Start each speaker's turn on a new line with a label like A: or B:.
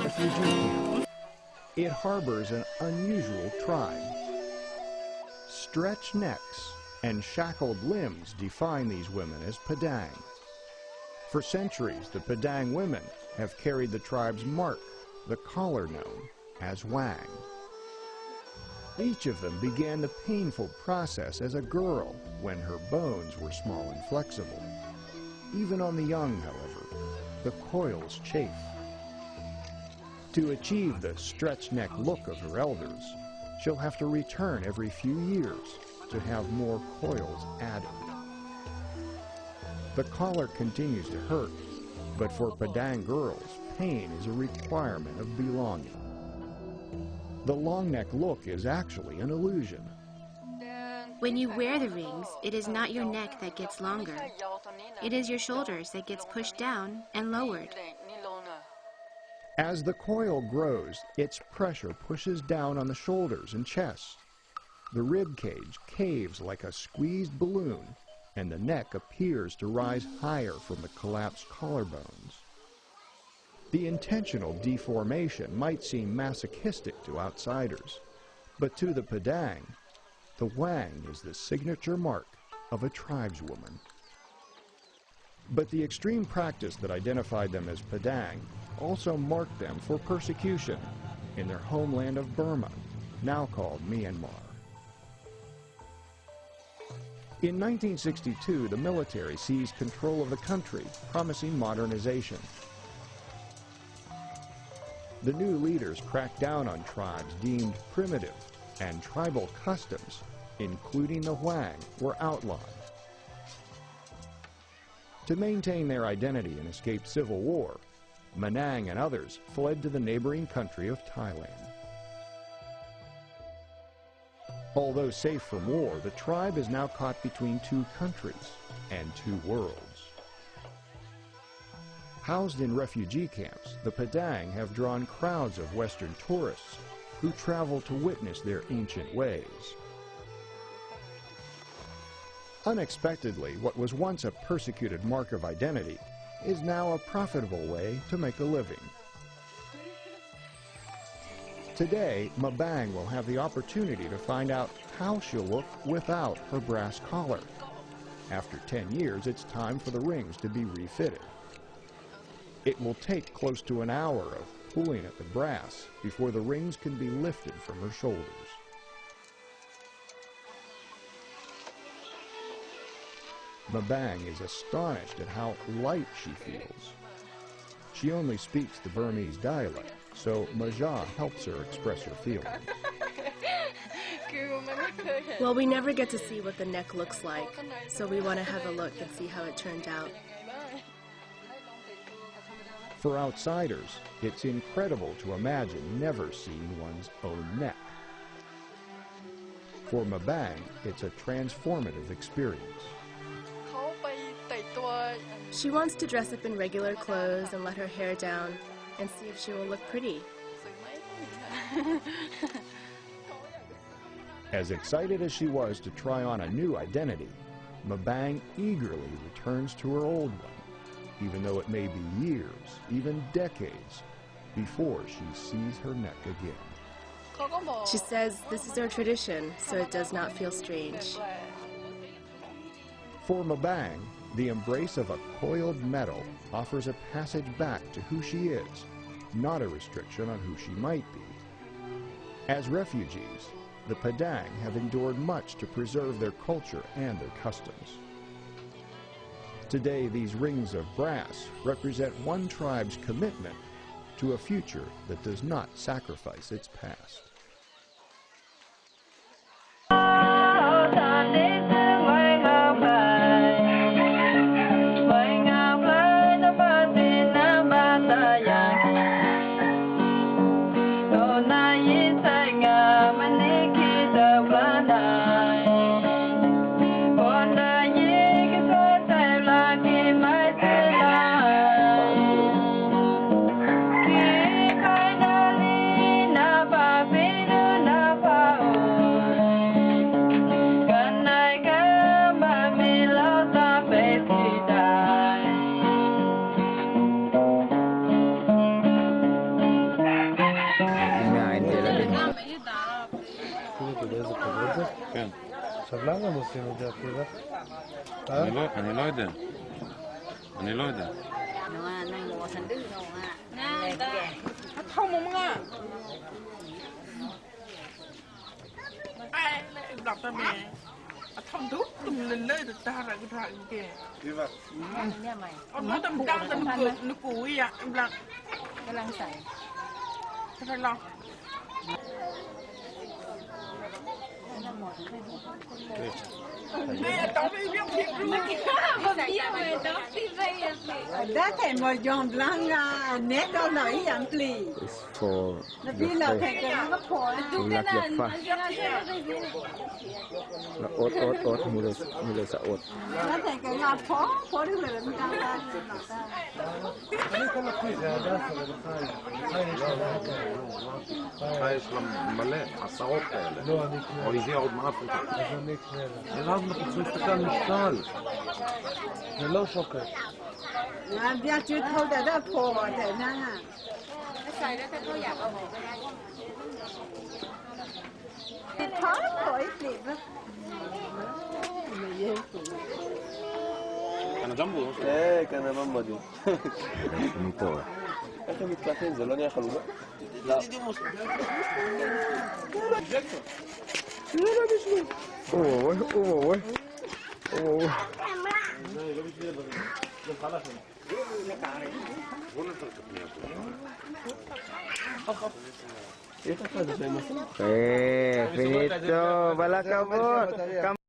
A: Refugee camp. It harbors an unusual tribe. Stretched necks and shackled limbs define these women as Padang. For centuries, the Padang women have carried the tribe's mark, the collar known as wang. Each of them began the painful process as a girl when her bones were small and flexible. Even on the young, however, the coils chafe. To achieve the stretched neck look of her elders, she'll have to return every few years to have more coils added. The collar continues to hurt, but for Padang girls, pain is a requirement of belonging. The long neck look is actually an illusion.
B: When you wear the rings, it is not your neck that gets longer. It is your shoulders that gets pushed down and lowered.
A: As the coil grows, its pressure pushes down on the shoulders and chest. The rib cage caves like a squeezed balloon, and the neck appears to rise higher from the collapsed collarbones. The intentional deformation might seem masochistic to outsiders, but to the Padang, the wang is the signature mark of a tribeswoman. But the extreme practice that identified them as Padang also marked them for persecution in their homeland of Burma, now called Myanmar. In 1962, the military seized control of the country, promising modernization. The new leaders cracked down on tribes deemed primitive, and tribal customs, including the Wang, were outlawed. To maintain their identity and escape civil war, Manang and others fled to the neighboring country of Thailand. Although safe from war, the tribe is now caught between two countries and two worlds. Housed in refugee camps, the Padang have drawn crowds of Western tourists who travel to witness their ancient ways. Unexpectedly, what was once a persecuted mark of identity is now a profitable way to make a living. Today, Mabang will have the opportunity to find out how she'll look without her brass collar. After 10 years, it's time for the rings to be refitted. It will take close to an hour of pulling at the brass before the rings can be lifted from her shoulders. Mabang is astonished at how light she feels. She only speaks the Burmese dialect, so Maja helps her express her feelings.
C: Well, we never get to see what the neck looks like, so we want to have a look and see how it turned out.
A: For outsiders, it's incredible to imagine never seeing one's own neck. For Mabang, it's a transformative experience.
C: She wants to dress up in regular clothes and let her hair down and see if she will look pretty.
A: As excited as she was to try on a new identity, Mabang eagerly returns to her old one, even though it may be years, even decades, before she sees her neck again.
C: She says this is our tradition, so it does not feel strange.
A: For Mabang, the embrace of a coiled metal offers a passage back to who she is, not a restriction on who she might be. As refugees, the Padang have endured much to preserve their culture and their customs. Today, these rings of brass represent one tribe's commitment to a future that does not sacrifice its past.
D: כן.
E: עכשיו למה הם עושים את זה אפילו?
D: אני לא יודע. אני לא יודע.
F: thông thuốc tùm lên lên được ta ra cái thằng kìa ông nói tầm căng tầm cực nó cùi à em lặng cái lăng sảy cái phải lo nè tao mới biết thiệt luôn
G: đã thể mà dọn lăng nét đâu nổi dạng lì nó đi là thể cái nó phổi
H: ốt mulai saud
G: nó thể cái là phó được rồi mình đang ra
E: אני כל הכלי, זה הדס, אבל חי
D: יש לה מלא, עשרות כאלה.
E: לא, אני אקנה.
D: או הביאה עוד מאפריקה.
E: אז אני אקנה לה.
D: מרב, אנחנו צריכים להסתכל על משקל.
E: זה לא שוקר.
G: nó chưa thôi đã phổ thể năng à khó phổi kịp á
D: כאן הג'מבו.
H: כאן הממדו. מטור. איך הם מתקלטים? זה לא נהיה חלובה? לא. finito, bala kabut.